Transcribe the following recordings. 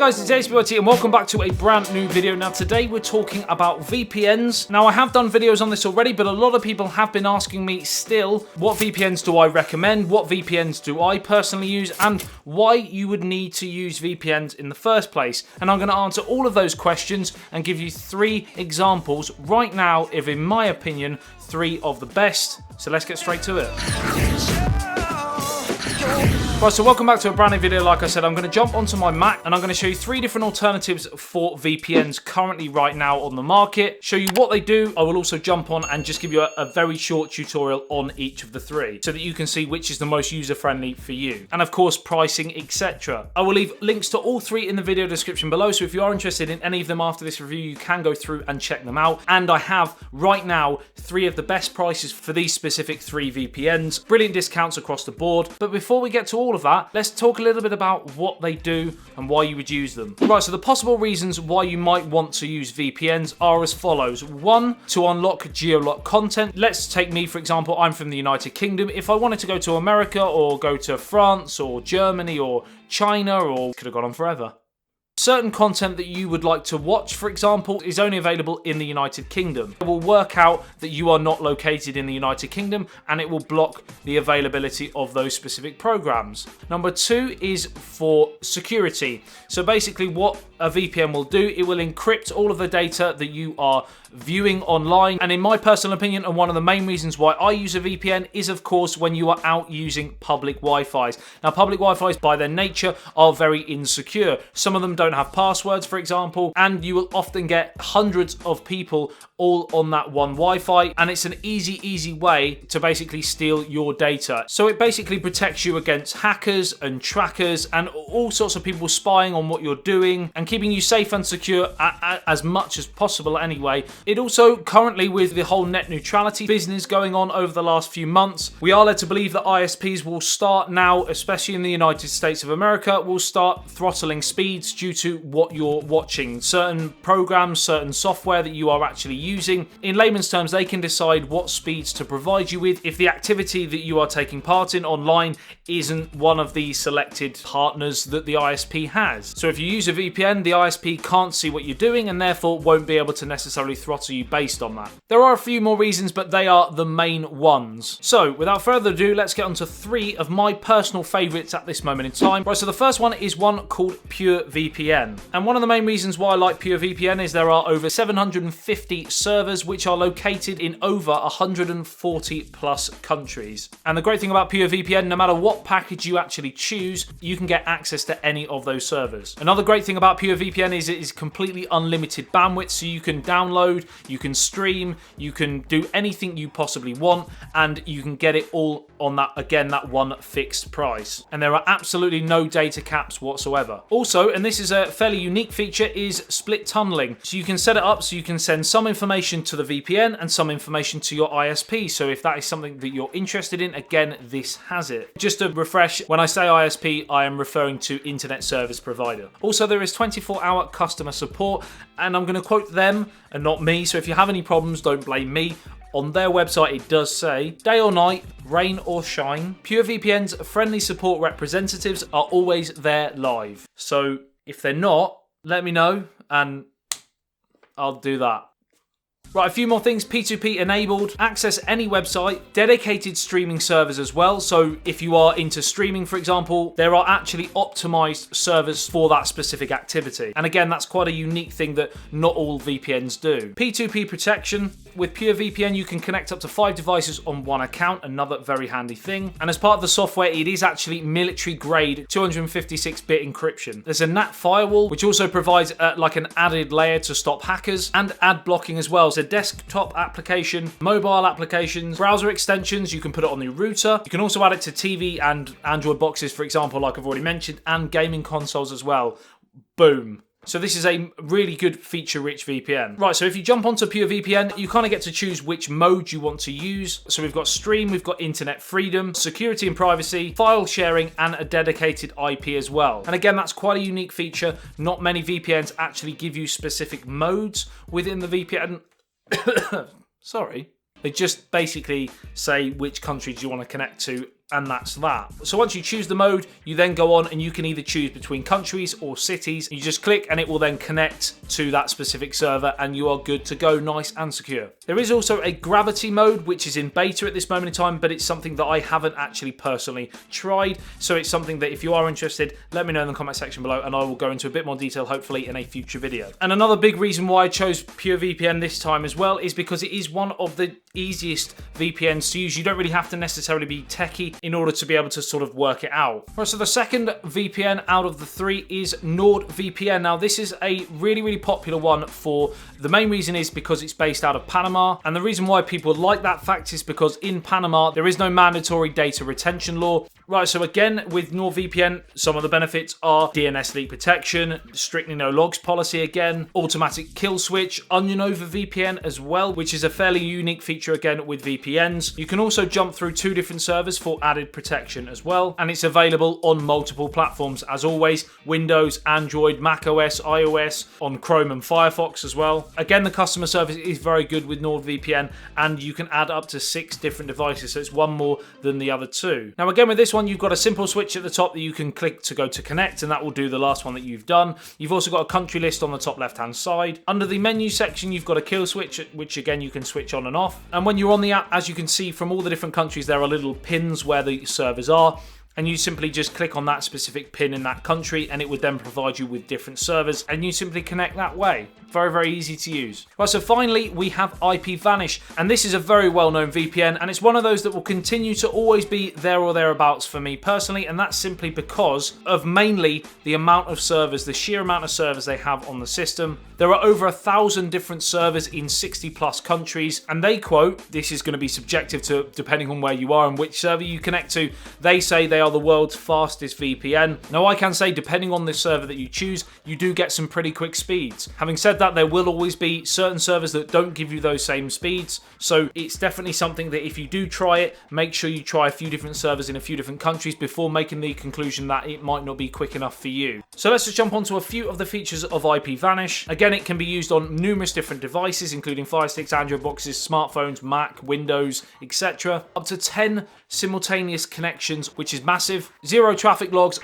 guys, it's ASBYT and welcome back to a brand new video. Now today we're talking about VPNs. Now I have done videos on this already, but a lot of people have been asking me still, what VPNs do I recommend, what VPNs do I personally use, and why you would need to use VPNs in the first place. And I'm going to answer all of those questions and give you 3 examples right now of, in my opinion, 3 of the best. So let's get straight to it. Right, so welcome back to a brand new video. Like I said, I'm going to jump onto my Mac and I'm going to show you 3 different alternatives for VPNs currently right now on the market, show you what they do. I will also jump on and just give you a very short tutorial on each of the 3 so that you can see which is the most user-friendly for you. And of course, pricing, etc. I will leave links to all 3 in the video description below, so if you are interested in any of them after this review, you can go through and check them out. And I have right now 3 of the best prices for these specific 3 VPNs. Brilliant discounts across the board. But before we get to all of that, let's talk a little bit about what they do and why you would use them. Right, so the possible reasons why you might want to use VPNs are as follows. 1, to unlock geolock content. Let's take me, for example. I'm from the United Kingdom. If I wanted to go to America or go to France or Germany or China, or could have gone on forever. Certain content that you would like to watch, for example, is only available in the United Kingdom. It will work out that you are not located in the United Kingdom and it will block the availability of those specific programs. Number 2 is for security. So basically what a VPN will do, it will encrypt all of the data that you are viewing online. And in my personal opinion, and one of the main reasons why I use a VPN is, of course, when you are out using public Wi-Fis. Now, public Wi-Fis by their nature are very insecure. Some of them don't have passwords, for example, and you will often get hundreds of people all on that one Wi-Fi, and it's an easy way to basically steal your data. So it basically protects you against hackers and trackers and all sorts of people spying on what you're doing and keeping you safe and secure as much as possible anyway. It also, currently with the whole net neutrality business going on over the last few months, we are led to believe that ISPs will start now, especially in the United States of America, will start throttling speeds due to what you're watching. Certain programs, certain software that you are actually using. In layman's terms, they can decide what speeds to provide you with if the activity that you are taking part in online isn't one of the selected partners that the ISP has. So if you use a VPN, the ISP can't see what you're doing and therefore won't be able to necessarily throttle you based on that. There are a few more reasons, but they are the main ones. So without further ado, let's get on to 3 of my personal favorites at this moment in time. Right, so the first one is one called Purevpn. And one of the main reasons why I like Purevpn is there are over 750 servers which are located in over 140 plus countries. And the great thing about Purevpn, no matter what package you actually choose, you can get access to any of those servers. Another great thing about Purevpn is it is completely unlimited bandwidth, so you can download, you can stream, you can do anything you possibly want, and you can get it all on that, again, that one fixed price. And there are absolutely no data caps whatsoever. Also, and this is a fairly unique feature, is split tunneling. So you can set it up so you can send some information to the VPN and some information to your ISP. So if that is something that you're interested in, again, this has it. Just to refresh, when I say ISP, I am referring to Internet Service Provider. Also, there is 24-hour customer support, and I'm going to quote them and not me. So if you have any problems, don't blame me. On their website, it does say, day or night, rain or shine, Purevpn's friendly support representatives are always there live. So if they're not, let me know and I'll do that. Right, a few more things. P2P enabled, access any website, dedicated streaming servers as well. So if you are into streaming, for example, there are actually optimized servers for that specific activity. And again, that's quite a unique thing that not all VPNs do. P2P protection. With Purevpn, you can connect up to 5 devices on one account, another very handy thing. And as part of the software, it is actually military grade 256-bit encryption. There's a NAT firewall, which also provides like an added layer to stop hackers, and ad blocking as well. So desktop application, mobile applications, browser extensions, you can put it on the router. You can also add it to TV and Android boxes, for example, like I've already mentioned, and gaming consoles as well. Boom. So this is a really good feature-rich VPN. Right, so if you jump onto Purevpn, you kind of get to choose which mode you want to use. So we've got stream, we've got internet freedom, security and privacy, file sharing, and a dedicated IP as well. And again, that's quite a unique feature. Not many VPNs actually give you specific modes within the VPN. Sorry. They just basically say which countries you want to connect to and that's that. So once you choose the mode, you then go on and you can either choose between countries or cities. You just click and it will then connect to that specific server and you are good to go, nice and secure. There is also a gravity mode, which is in beta at this moment in time, but it's something that I haven't actually personally tried. So it's something that if you are interested, let me know in the comment section below and I will go into a bit more detail, hopefully in a future video. And another big reason why I chose Purevpn this time as well is because it is one of the easiest VPNs to use. You don't really have to necessarily be techie in order to be able to sort of work it out. Right, so the second VPN out of the three is NordVPN. Now this is a really popular one for the main reason is because it's based out of Panama, and the reason why people like that fact is because in Panama there is no mandatory data retention law. Right, so again with NordVPN, some of the benefits are DNS leak protection, strictly no logs policy again, automatic kill switch, onion over VPN as well, which is a fairly unique feature again with VPNs. You can also jump through 2 different servers for added protection as well, and it's available on multiple platforms as always, Windows, Android, macOS, iOS, on Chrome and Firefox as well. Again, the customer service is very good with NordVPN, and you can add up to 6 different devices, so it's one more than the other 2. Now again with this one, you've got a simple switch at the top that you can click to go to connect, and that will do the last one that you've done. You've also got a country list on the top left hand side. Under the menu section, you've got a kill switch, which again you can switch on and off. And when you're on the app, as you can see from all the different countries, there are little pins where the servers are, and you simply just click on that specific pin in that country and it would then provide you with different servers, and you simply connect that way. Very easy to use. Right, so finally we have Ipvanish, and this is a very well-known VPN, and it's one of those that will continue to always be there or thereabouts for me personally, and that's simply because of mainly the amount of servers, the sheer amount of servers they have on the system. There are over 1,000 different servers in 60+ countries, and they quote, this is going to be subjective to depending on where you are and which server you connect to, they say they are the world's fastest VPN. Now I can say, depending on the server that you choose, you do get some pretty quick speeds. Having said that, there will always be certain servers that don't give you those same speeds, so it's definitely something that if you do try it, make sure you try a few different servers in a few different countries before making the conclusion that it might not be quick enough for you. So let's just jump onto a few of the features of Ipvanish. Again, it can be used on numerous different devices, including firesticks, Android boxes, smartphones, Mac, Windows, etc. Up to 10 simultaneous connections, which is massive. 0 traffic logs.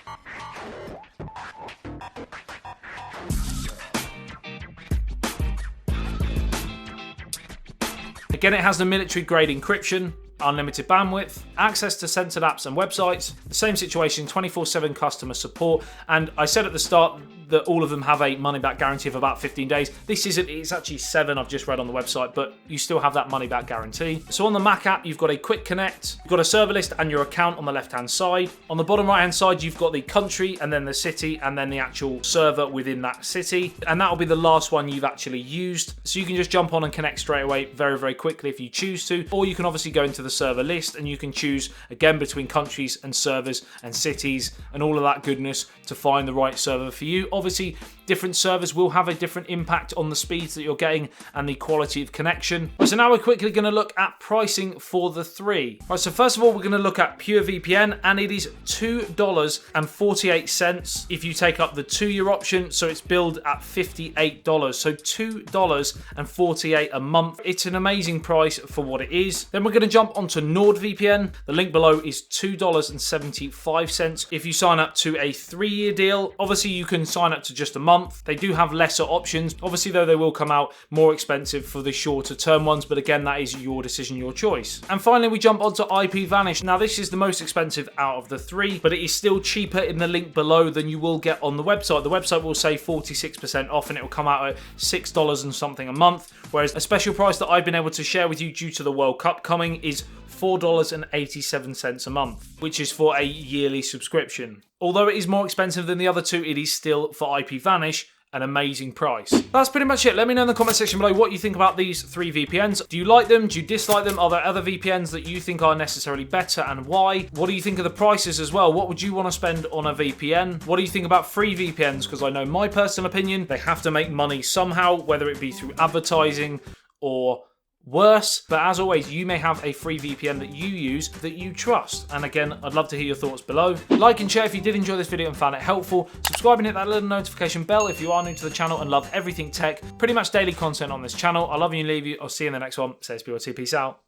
Again, it has the military grade encryption, unlimited bandwidth, access to censored apps and websites, the same situation, 24/7 customer support, and I said at the start that all of them have a money-back guarantee of about 15 days. This isn't, it's actually 7 I've just read on the website, but you still have that money-back guarantee. So on the Mac app, you've got a quick connect, you've got a server list and your account on the left-hand side. On the bottom right-hand side, you've got the country and then the city and then the actual server within that city. And that'll be the last one you've actually used. So you can just jump on and connect straight away very quickly if you choose to, or you can obviously go into the server list and you can choose again between countries and servers and cities and all of that goodness to find the right server for you. Obviously, different servers will have a different impact on the speeds that you're getting and the quality of connection. Right, so now we're quickly going to look at pricing for the 3. Right, so first of all, we're going to look at Purevpn, and it is $2.48 if you take up the 2-year option, so it's billed at $58, so $2.48 a month. It's an amazing price for what it is. Then we're going to jump onto NordVPN. The link below is $2.75 if you sign up to a 3-year deal. Obviously, you can sign up to just a month. They do have lesser options. Obviously, though, they will come out more expensive for the shorter term ones, but again, that is your decision, your choice. And finally, we jump onto Ipvanish. Now, this is the most expensive out of the 3, but it is still cheaper in the link below than you will get on the website. The website will say 46% off, and it will come out at $6 and something a month, whereas a special price that I've been able to share with you due to the World Cup coming is $4.87 a month, which is for a yearly subscription. Although it is more expensive than the other 2, it is still, for Ipvanish, an amazing price. That's pretty much it. Let me know in the comment section below what you think about these 3 VPNs. Do you like them? Do you dislike them? Are there other VPNs that you think are necessarily better, and why? What do you think of the prices as well? What would you want to spend on a VPN? What do you think about free VPNs? Because I know my personal opinion, they have to make money somehow, whether it be through advertising or worse. But as always, you may have a free VPN that you use that you trust. And again, I'd love to hear your thoughts below. Like and share if you did enjoy this video and found it helpful. Subscribe and hit that little notification bell if you are new to the channel and love everything tech. Pretty much daily content on this channel. I love you and leave you. I'll see you in the next one. ASBYT. Peace out.